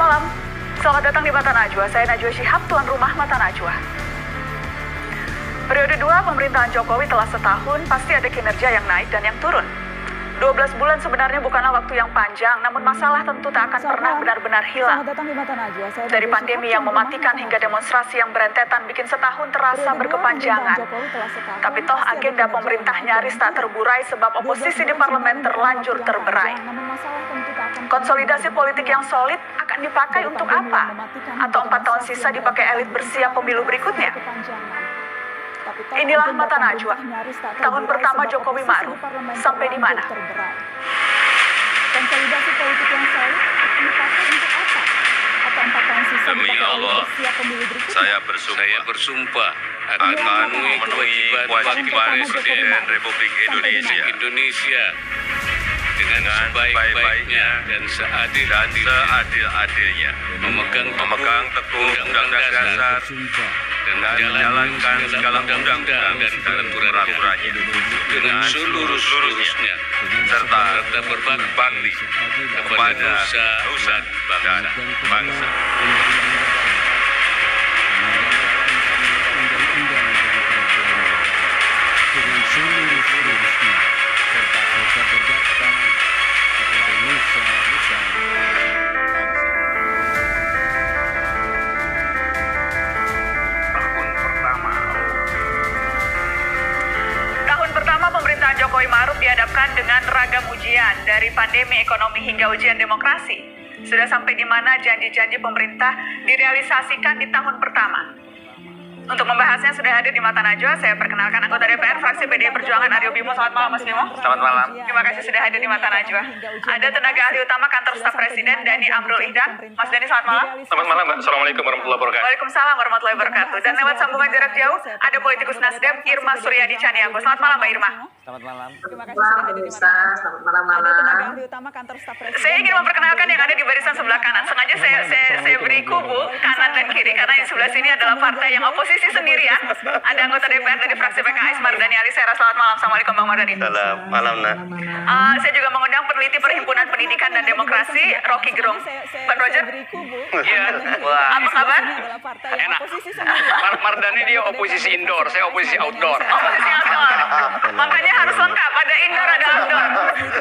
malam, selamat datang di Mata Najwa. Saya Najwa Shihab, tuan rumah Mata Najwa. Periode 2 pemerintahan Jokowi telah setahun, pasti ada kinerja yang naik dan yang turun. 12 bulan sebenarnya bukanlah waktu yang panjang, namun masalah tentu tak akan pernah benar-benar hilang. Dari pandemi yang mematikan hingga demonstrasi yang berentetan bikin setahun terasa berkepanjangan. Tapi toh agenda pemerintah nyaris tak terburai sebab oposisi di parlemen terlanjur terberai. Konsolidasi politik yang solid akan dipakai untuk apa? Atau 4 tahun sisa dipakai elit bersiap pemilu berikutnya? Inilah Mata Najwa. Tahun pertama Jokowi Ma'ruf. Sampai di mana? Konsolidasi politik yang solid akan dipakai untuk apa? Atau 4 tahun sisa Demi Allah, saya bersumpah akan memenuhi kewajiban Presiden Republik Indonesia dengan sebaik-baiknya dan seadil-adilnya memegang teguh undang-undang dasar dan menjalankan segala undang-undang dan peraturannya dengan seluruh-seluruhnya serta berbakti kepada nusa dan bangsa. Jokowi Ma'ruf dihadapkan dengan ragam ujian, dari pandemi, ekonomi hingga ujian demokrasi. Sudah sampai di mana janji-janji pemerintah direalisasikan di tahun pertama? Untuk membahasnya sudah hadir di Mata Najwa, saya perkenalkan anggota DPR fraksi PDI Perjuangan Aryo Bimo. Selamat malam Mas Bimo. Selamat malam. Terima kasih sudah hadir di Mata Najwa. Ada tenaga ahli utama kantor staf presiden Dani Amrul Ihdan. Mas Dani, selamat malam. Selamat malam, Mbak. Assalamualaikum warahmatullahi wabarakatuh. Waalaikumsalam warahmatullahi wabarakatuh. Dan lewat sambungan jarak jauh ada politikus Nasdem Irma Suryadi Caniago. Selamat malam Mbak Irma. Selamat malam. Terima kasih sudah hadir di Mata Najwa. Selamat malam. Ada tenaga ahli utama kantor staf presiden. Saya ingin memperkenalkan yang ada di barisan sebelah kanan. Sengaja saya beri kubu kanan dan kiri karena di sebelah sini adalah partai yang oposisi sendiri ya. Ada anggota DPR dari fraksi PKS Mardani Alisera. Selamat malam. Assalamualaikum Bang Mardani. Selamat malam, Nak. Saya juga mengundang peneliti Perhimpunan Pendidikan dan Demokrasi Rocky Gerung. Pak Roger. Iya. Wah. Apa kabar? Enak. Mardani dia oposisi indoor, saya oposisi outdoor. Oposisi outdoor. Makanya harus lengkap. Ada indoor, ada outdoor.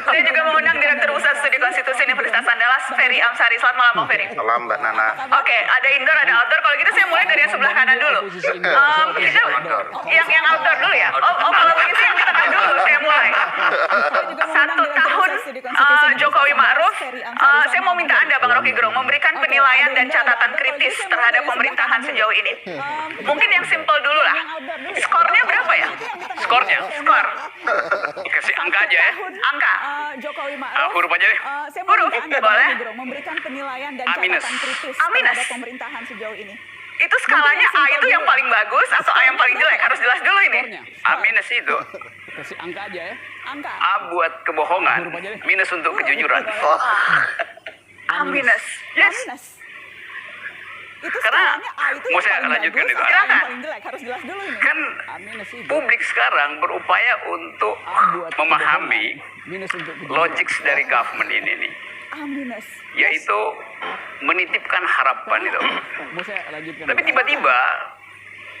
Saya juga mengundang Direktur Pusat Studi Konstitusi Universitas Andalas Ferry Amsari. Selamat malam Bang Ferry. Salam, Mbak Nana. Oke, ada indoor, ada outdoor. Kalau gitu saya mulai dari yang sebelah kanan dulu. Kita yang outdoor dulu ya. Oh kalau begitu yang di tengah dulu saya mulai. 1 tahun Jokowi Ma'ruf. Saya mau minta Anda Bang Rocky Gerung memberikan penilaian dan catatan kritis terhadap pemerintahan sejauh ini. Mungkin yang simpel dulu lah. Skornya berapa ya? Skornya? Skor. Kasih angka aja ya. Angka. Jokowi Ma'ruf. Huruf aja deh. Saya mau Huruf, minta Anda boleh. Bang Gerung memberikan penilaian dan A minus. catatan kritis A minus. terhadap pemerintahan sejauh ini. Itu skalanya A itu yang paling bagus atau A yang paling jelek? Harus jelas dulu ini. A minus itu. Kasih angka aja ya. Angka. A buat kebohongan, minus untuk kejujuran. A minus. Yes. Minus. Itu Karena skalanya A itu mau yang saya paling lanjutkan bagus itu. atau yang Silakan. paling jelek? Harus jelas dulu ini. Kan A minus itu. publik sekarang berupaya untuk Buat memahami minus untuk logik dari government ini nih, A minus. yaitu menitipkan harapan itu. Mau saya lanjutkan. Tapi tiba-tiba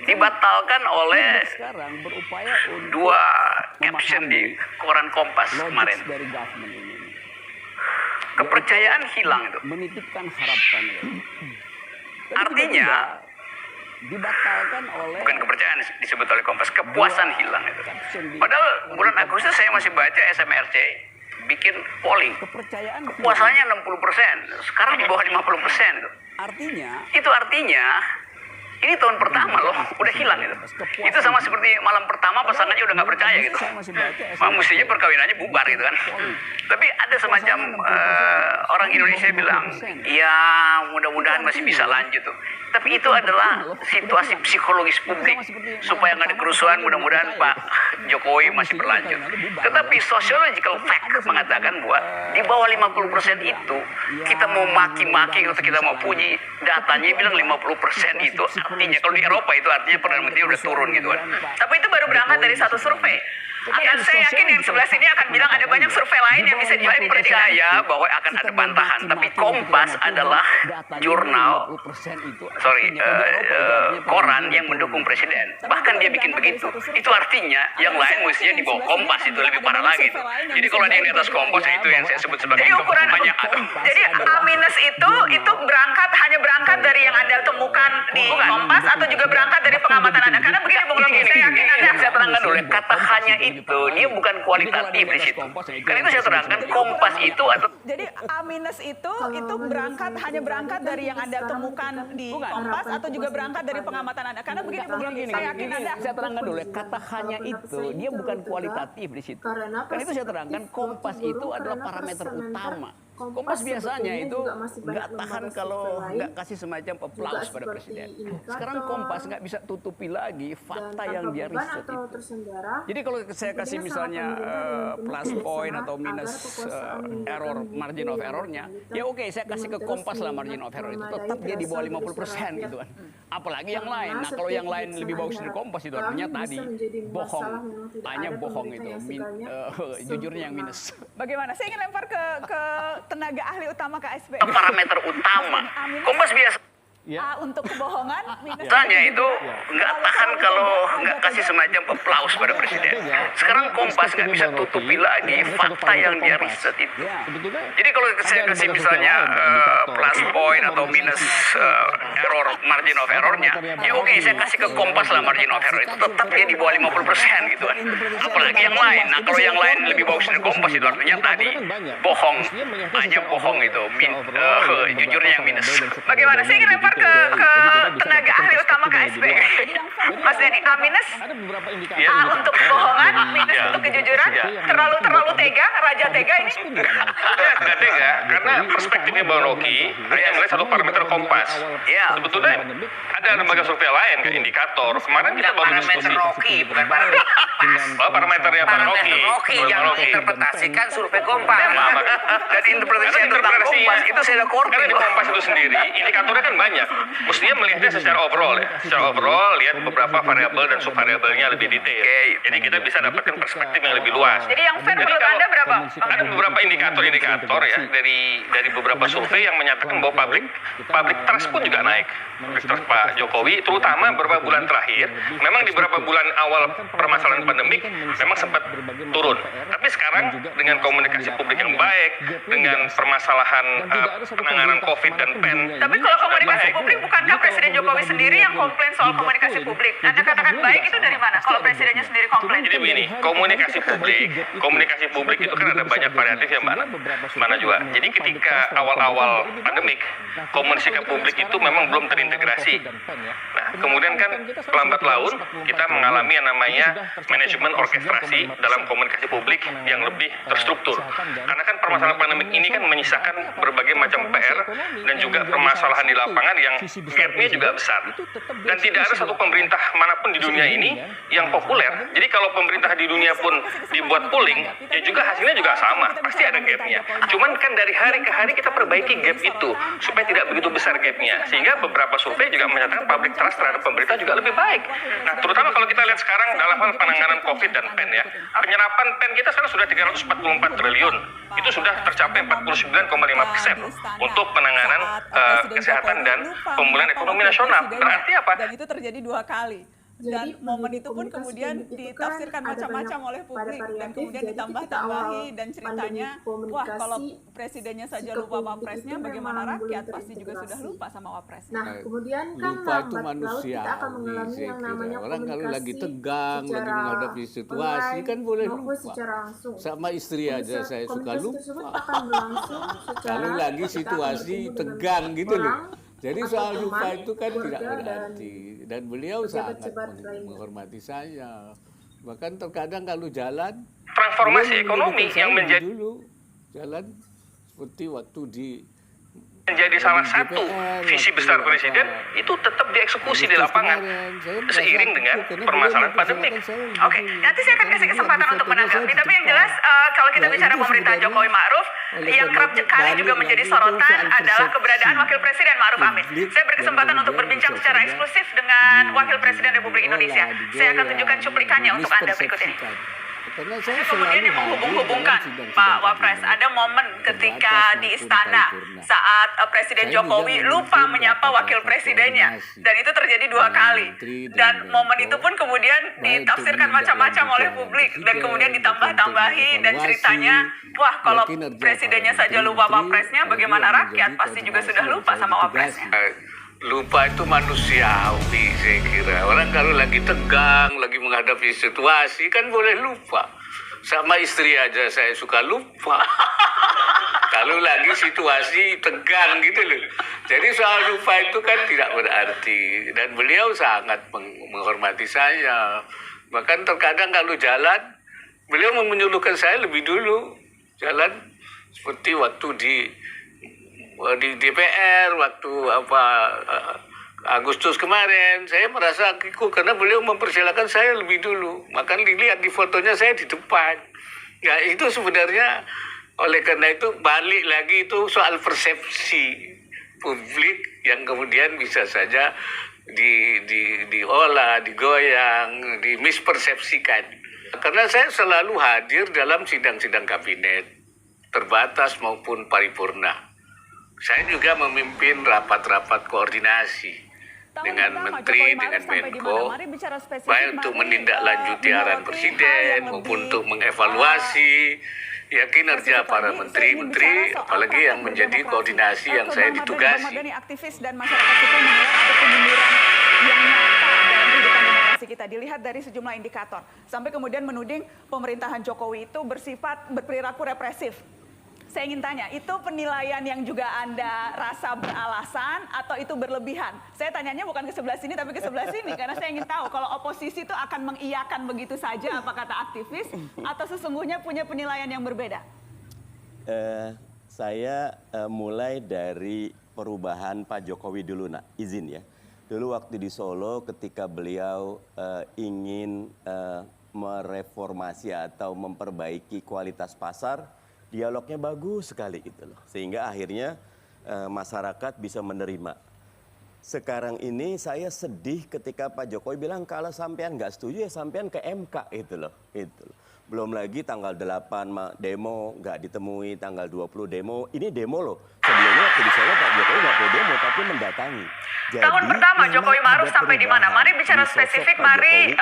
dibatalkan oleh sekarang berupaya untuk 2 caption di koran Kompas logik kemarin. dari government ini. Kepercayaan hilang itu. Menitipkan harapan. Ya. Tapi Artinya, tiba-tiba dibatalkan oleh bukan kepercayaan disebut oleh Kompas, kepuasan hilang itu. caption di Padahal bulan Agustus saya masih baca SMRC bikin polling, kepercayaan. kepuasannya 60%, sekarang di bawah 50% tuh. Artinya Itu artinya ini tahun pertama loh, udah hilang itu. Itu sama seperti malam pertama pasangannya udah nggak percaya gitu. saya masih baca Mestinya perkawinannya bubar gitu kan. Tapi ada semacam orang Indonesia bilang, ya mudah-mudahan masih bisa lanjut tuh. Tapi itu adalah situasi psikologis publik supaya nggak ada kerusuhan. Mudah-mudahan Pak Jokowi masih berlanjut. Tetapi sociological fact mengatakan bahwa di bawah 50% itu kita mau maki-maki atau kita mau puji, datanya bilang 50% itu artinya kalau di Eropa itu artinya perdana menteri udah turun gitu kan. Tapi itu baru berangkat dari satu survei. Dan saya yakin yang sebelah sini akan bilang ada banyak survei lain yang bisa percaya bahwa akan ada bantahan. Tapi Kompas adalah jurnal, koran yang mendukung presiden. Bahkan dia bikin begitu. Itu artinya yang lain mestinya di bawah Kompas itu lebih parah lagi. Jadi kalau ada yang di atas Kompas itu yang saya sebut sebagai ukuran banyak. Jadi A- itu hanya berangkat dari yang Anda temukan di Kompas atau juga berangkat dari pengamatan Anda? Karena begini Bung Rocky, saya yakin Anda Saya terangkan dulu, kata hanya itu, dia bukan kualitatif di situ. Karena itu saya terangkan, Kompas itu atau Jadi A- itu hanya berangkat dari yang Anda temukan di Kompas atau juga berangkat dari pengamatan Anda? Karena begini Bung Rocky, saya yakin Anda. Saya terangkan dulu, kata hanya itu, dia bukan kualitatif di situ. Karena itu saya terangkan, Kompas itu adalah parameter utama. Kompas biasanya itu nggak tahan kalau nggak kasih semacam aplaus pada presiden. Sekarang Kompas nggak bisa tutupi lagi fakta yang dia riset itu. Jadi kalau saya kasih misalnya plus point atau minus error, margin of errornya, ya oke, saya kasih ke Kompas lah margin of error itu, tetap dia di bawah 50% gitu kan. Apalagi yang lain. Nah kalau yang lain lebih bagus dari Kompas itu artinya tadi bohong, hanya bohong itu, jujurnya yang minus. Bagaimana? Saya ingin lempar ke tenaga ahli utama KSP. parameter utama. Kompas biasa. A untuk kebohongan, minus Tanya itu nggak tahan kalau nggak kasih semacam aplaus pada presiden. Sekarang Kompas nggak bisa tutupi lagi fakta yang dia riset itu. Jadi kalau saya kasih misalnya plus point atau minus error, margin of errornya, ya oke, saya kasih ke Kompas lah margin of error itu, tetap dia di bawah 50% gitu kan. Apalagi yang lain. Nah kalau yang lain lebih bagus dari Kompas itu artinya tadi bohong, hanya bohong itu, jujurnya yang minus. Bagaimana? Saya ingin lempar ke tenaga ahli utama KSP. Mas Denny, A minus, A untuk kebohongan, minus untuk kejujuran, terlalu tega, raja tega ini. Nggak tega, karena perspektifnya Bang Rocky hanya melihat satu parameter Kompas. Ya, Sebetulnya ada lembaga survei lain kayak indikator. Kemarin kita baru parameter diskusi. Rocky, bukan parameter Kompas. Oh, parameternya Bang Rocky. yang Bang Rocky. menginterpretasikan survei Kompas. Nah, Dan interpretasi tentang Kompas itu saya ada korban. Karena di Kompas itu sendiri, indikatornya kan banyak. Mestinya melihatnya secara overall ya. Secara overall, lihat beberapa variabel dan subvariabelnya lebih detail. Jadi kita bisa dapatkan perspektif yang lebih luas. Jadi yang fair menurut kalau Anda berapa? ada beberapa indikator ya dari beberapa survei yang menyatakan bahwa public trust pun juga naik. Public trust Pak Jokowi, terutama beberapa bulan terakhir, memang di beberapa bulan awal permasalahan pandemik memang sempat turun. Tapi sekarang dengan komunikasi publik yang baik, dengan permasalahan penanganan COVID dan PEN. Tapi kalau komunikasi publik, bukankah Presiden Jokowi sendiri yang komplain soal komunikasi publik? Anda katakan baik itu dari mana? Kalau presidennya sendiri komplain. Jadi begini, komunikasi publik itu kan ada banyak variatif ya mana juga. Jadi ketika awal-awal pandemik, komunikasi publik itu memang belum terintegrasi. Nah, kemudian kan pelambat laun kita mengalami yang namanya manajemen orkestrasi dalam komunikasi publik yang lebih terstruktur. Karena kan permasalahan pandemik ini kan menyisakan berbagai macam PR dan juga permasalahan di lapangan yang gap-nya juga besar. Dan tidak ada satu pemerintah manapun di dunia ini yang populer. Jadi kalau pemerintah di dunia pun dibuat polling, ya juga hasilnya juga sama. Pasti ada gap-nya. Cuman kan dari hari ke hari kita perbaiki gap itu supaya tidak begitu besar gap-nya. Sehingga beberapa survei juga menyatakan public trust terhadap pemerintah juga lebih baik. Nah, terutama kalau kita lihat sekarang dalam hal penanganan COVID dan PEN ya. Penyerapan PEN kita sekarang sudah 344 triliun. Itu sudah tercapai 49,5% untuk penanganan kesehatan dan pemulihan ekonomi nasional. Berarti apa? Dan itu terjadi 2 kali. Dan momen itu pun kemudian ditafsirkan macam-macam oleh publik dan kemudian ditambah-tambahi dan ceritanya, wah kalau presidennya saja lupa wapresnya, bagaimana rakyat pasti juga sudah lupa sama wapresnya. Nah, kemudian kan lupa itu lambat laun manusia. kita akan mengalami yang namanya Orang kalau komunikasi lagi tegang, lagi secara menghadapi situasi online kan boleh maupun lupa. secara langsung. Sama istri aja saya suka Komunikasi tersebut lupa. akan berlangsung secara Kalau lagi kita situasi bertemu dengan tegang gitu loh. orang Jadi atau soal lupa teman, itu kan tidak keluarga, berarti. Dan beliau sangat pejabat lainnya. menghormati saya. Bahkan terkadang kalau jalan, Transformasi beliau ekonomi menunjukkan yang saya menjadi dulu jalan seperti waktu di salah satu visi besar presiden itu tetap dieksekusi di lapangan seiring dengan permasalahan pandemik. Oke, nanti saya akan kasih kesempatan untuk menanggapi. Tapi yang jelas, kalau kita bicara pemerintahan Jokowi Ma'ruf, yang kerap kali juga menjadi sorotan adalah keberadaan Wakil Presiden Ma'ruf Amin. Saya berkesempatan untuk berbincang secara eksklusif dengan Wakil Presiden Republik Indonesia. Saya akan tunjukkan cuplikannya untuk Anda berikut ini. Karena saya Kemudian yang menghubung-hubungkan Pak Wapres, ada momen ketika di istana saat Presiden Jokowi lupa menyapa wakil presidennya, dan itu terjadi 2 kali. Dan momen itu pun kemudian ditafsirkan macam-macam oleh publik, dan kemudian ditambah-tambahi, dan ceritanya, wah kalau presidennya saja lupa wapresnya, bagaimana rakyat? Pasti juga sudah lupa sama wapresnya. Lupa itu manusiawi, saya kira. Orang kalau lagi tegang, lagi menghadapi situasi kan boleh lupa. Sama istri aja saya suka lupa. Kalau lagi situasi tegang gitu loh. Jadi soal lupa itu kan tidak berarti. Dan beliau sangat menghormati saya. Bahkan terkadang kalau jalan, beliau menyuruhkan saya lebih dulu jalan, seperti waktu di DPR waktu Agustus kemarin, saya merasa kikuk karena beliau mempersilahkan saya lebih dulu. Maka dilihat di fotonya saya di depan. Ya itu sebenarnya oleh karena itu balik lagi itu soal persepsi publik yang kemudian bisa saja diolah, digoyang, dimispersepsikan. Karena saya selalu hadir dalam sidang-sidang kabinet, terbatas maupun paripurna. Saya juga memimpin rapat-rapat koordinasi dengan menteri, dengan Menko, baik untuk menindaklanjuti arahan presiden maupun untuk mengevaluasi ya kinerja para menteri-menteri, apalagi yang menjadi koordinasi yang saya ditugasi. Aktivis dan masyarakat sipil menilai ada kemunduran yang nyata dalam kehidupan demokrasi kita, dilihat dari sejumlah indikator, sampai kemudian menuding pemerintahan Jokowi itu berperilaku represif. Saya ingin tanya, itu penilaian yang juga Anda rasa beralasan atau itu berlebihan? Saya tanyanya bukan ke sebelah sini tapi ke sebelah sini, karena saya ingin tahu kalau oposisi itu akan mengiyakan begitu saja apa kata aktivis atau sesungguhnya punya penilaian yang berbeda? Saya mulai dari perubahan Pak Jokowi dulu, nak, izin ya. Dulu waktu di Solo ketika beliau ingin mereformasi atau memperbaiki kualitas pasar, dialognya bagus sekali gitu loh. Sehingga akhirnya masyarakat bisa menerima. Sekarang ini saya sedih ketika Pak Jokowi bilang kalau sampean nggak setuju ya sampean ke MK itu loh. Belum lagi tanggal 8 demo nggak ditemui, tanggal 20 demo. Ini demo loh. Sebelumnya waktu di Solo Pak Jokowi nggak mau demo tapi mendatangi. Jadi, tahun pertama Jokowi Maruf sampai di mana? Mari bicara spesifik, mari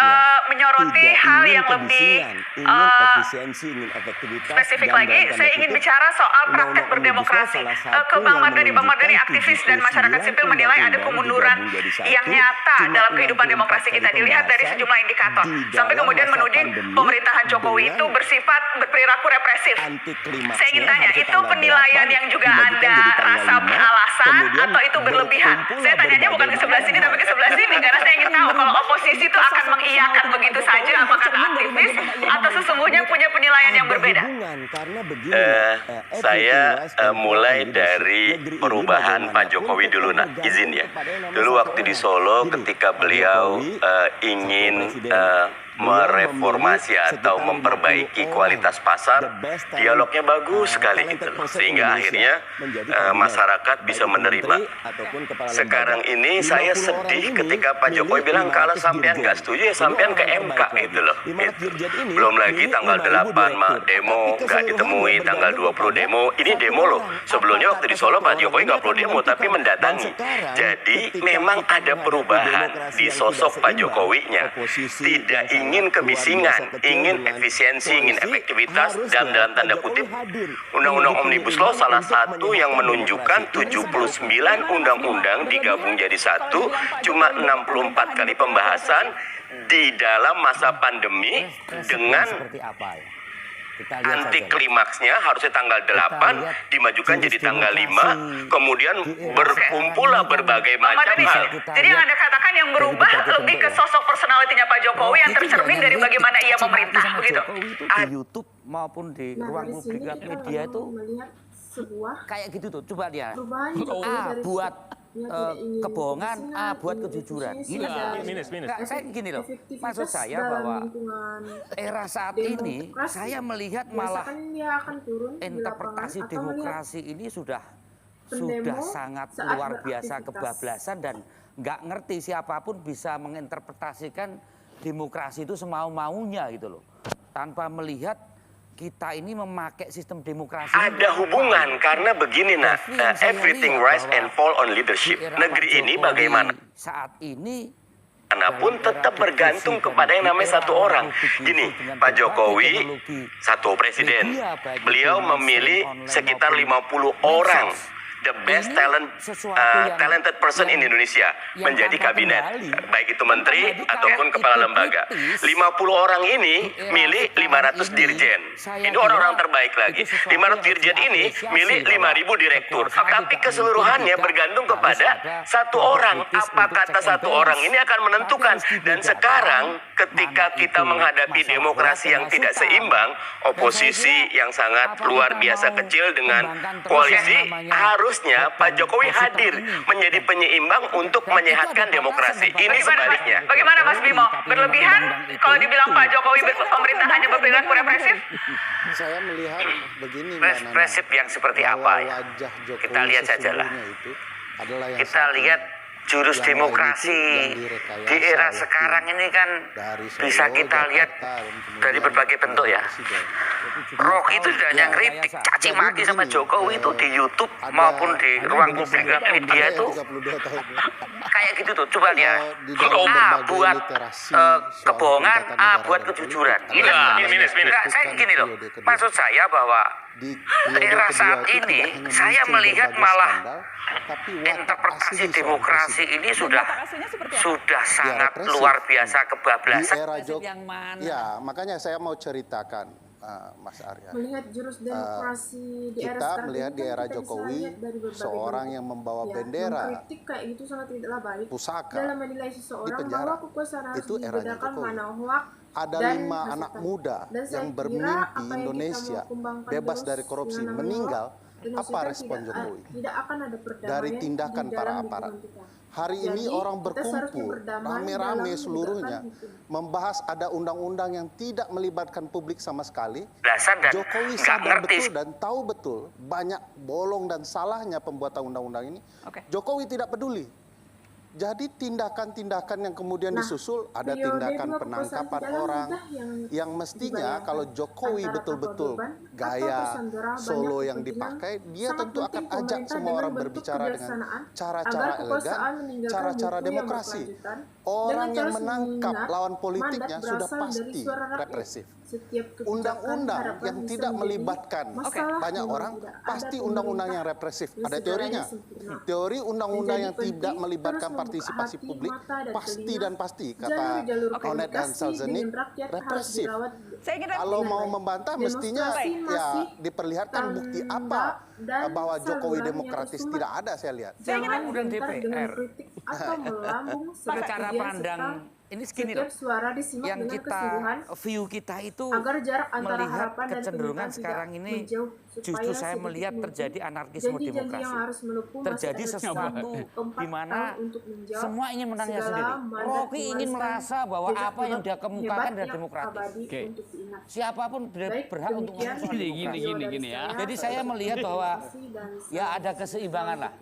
menyoroti hal yang lebih efisiensi, ingin efektivitas. Spesifik lagi, saya ingin bicara soal praktek berdemokrasi. Ke Bang Mardhani aktivis dan masyarakat sipil menilai ada kemunduran yang nyata dalam kehidupan demokrasi kita, dilihat dari sejumlah indikator. Sampai kemudian menuding pemerintahan Jokowi itu berperilaku represif. Saya ingin tanya, itu penilaian yang juga Anda rasa beralasan atau itu berlebihan? Saya tanyanya bukan ke sebelah sini tapi ke sebelah sini, karena saya ingin tahu kalau oposisi itu akan mengiyakan begitu saja apa kata aktivis atau sesungguhnya punya penilaian yang berbeda. Saya mulai dari perubahan Pak Jokowi dulu, nak, izin ya. Dulu waktu di Solo ketika beliau ingin mereformasi atau memperbaiki kualitas pasar, dialognya bagus sekali gitu loh. Sehingga akhirnya masyarakat bisa menerima. Sekarang ini saya sedih ketika Pak Jokowi bilang kalau sampean nggak setuju ya sampean ke MK gitu loh. Belum lagi tanggal 8 demo nggak ditemui, tanggal 20 demo. Ini demo loh. Sebelumnya waktu di Solo Pak Jokowi nggak perlu demo tapi mendatangi. Jadi memang ada perubahan di sosok Pak Jokowinya. Tidak ingin kebisingan, ingin efisiensi, ingin efektivitas, dan dalam tanda kutip Undang-Undang Omnibus Law salah satu yang menunjukkan 79 undang-undang digabung jadi satu, cuma 64 kali pembahasan di dalam masa pandemi dengan anti klimaksnya harusnya tanggal 8 dimajukan jadi tanggal 5, kemudian berkumpullah berbagai macam hal. Jadi yang Anda katakan yang berubah lebih ke sosok personalitinya Pak Jokowi yang tercermin dari bagaimana ia memerintah, begitu. Di YouTube maupun di ruang publik media itu kayak gitu tuh, coba dia buat kebohongan, buat kejujuran. Saya gini loh, maksud saya bahwa era saat ini saya melihat malah interpretasi demokrasi ini sudah sangat luar biasa kebablasan dan nggak ngerti siapapun bisa menginterpretasikan demokrasi itu semau-maunya gitu loh. tanpa melihat kita ini memakai sistem demokrasi. Ada hubungan karena begini nak, everything rise and fall on leadership. Negeri ini bagaimana? Saat ini Manapun tetap bergantung kepada yang namanya satu orang. Gini, Pak Jokowi satu presiden. Beliau memilih sekitar 50 orang the best talented person in Indonesia menjadi kabinet, baik itu menteri ataupun kepala lembaga. 50 orang ini milih 500 dirjen. Ini orang-orang terbaik lagi. 500 dirjen ini milih 5.000 direktur. Tapi keseluruhannya bergantung kepada satu orang. Apa kata satu orang ini akan menentukan. Dan sekarang ketika kita menghadapi demokrasi yang tidak seimbang, oposisi yang sangat luar biasa kecil dengan koalisi, harusnya Pak Jokowi hadir menjadi penyeimbang untuk menyehatkan demokrasi. Ini sebaliknya. Bagaimana Mas Bimo? Berlebihan kalau dibilang Pak Jokowi pemerintahannya berperilaku represif? Saya melihat begini, Represif yang seperti apa ya? Kita lihat sajalah. Kita lihat jurus demokrasi di era sekarang ini kan bisa kita lihat dari berbagai bentuk ya. Rocky itu sudah yang kritik caci maki sama Jokowi itu di YouTube maupun di ruang publik media itu kayak gitu tuh. Coba lihat, A buat kebohongan, A buat kejujuran. Saya gini loh, maksud saya bahwa era saat ini saya melihat malah interpretasi demokrasi ini sudah sangat luar biasa kebablasan. Ya, makanya saya mau ceritakan, Mas Arya. Melihat jurus demokrasi di era sekarang melihat di era Jokowi, seorang yang membawa bendera, mengkritik kayak gitu sangat tidaklah baik. Pusaka dalam menilai seseorang bahwa kekuasaan harus itu eranya dibedakan Jokowi. mana hoak Ada dan 5 anak muda yang bermimpi Indonesia bebas dari korupsi meninggal. Apa respon Jokowi? Tidak akan ada perdamaian Dari tindakan di para dalam aparat. lingkungan kita. Hari ini Jadi, orang kita seharusnya berkumpul berdamai rame-rame dalam seluruhnya menegakkan hukum. membahas ada undang-undang yang tidak melibatkan publik sama sekali. Dasar dan Jokowi nggak sadar ngerti. betul dan tahu betul banyak bolong dan salahnya pembuatan undang-undang ini. Jokowi tidak peduli. Jadi tindakan-tindakan yang kemudian disusul, ada tindakan penangkapan orang yang mestinya kalau Jokowi betul-betul gaya solo yang dipakai, dia tentu akan ajak semua orang berbicara dengan cara-cara elegan, cara-cara demokrasi. Orang yang menangkap lawan politiknya sudah pasti represif. Undang-undang yang tidak melibatkan banyak orang, pasti undang-undang yang represif. Ada teorinya. Teori undang-undang yang tidak melibatkan partisipasi publik pasti dan pasti, kata Onet dan Salzenik, represif. Kalau mau membantah mestinya ya diperlihatkan bukti apa bahwa Jokowi demokratis. Tidak ada, saya lihat. Undang DPR cara pandang ini segini loh, yang kita view kita itu melihat kecenderungan sekarang ini justru saya melihat terjadi anarkisme demokrasi, terjadi sesuatu di mana semua ingin menangnya sendiri. Rocky ingin merasa bahwa apa yang dia kemukakan adalah demokratis. Siapapun berhak untuk ngomong soal gini ya. Jadi saya melihat bahwa ya ada keseimbangan lah.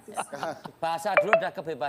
Bahasa dulu ada kebebasan.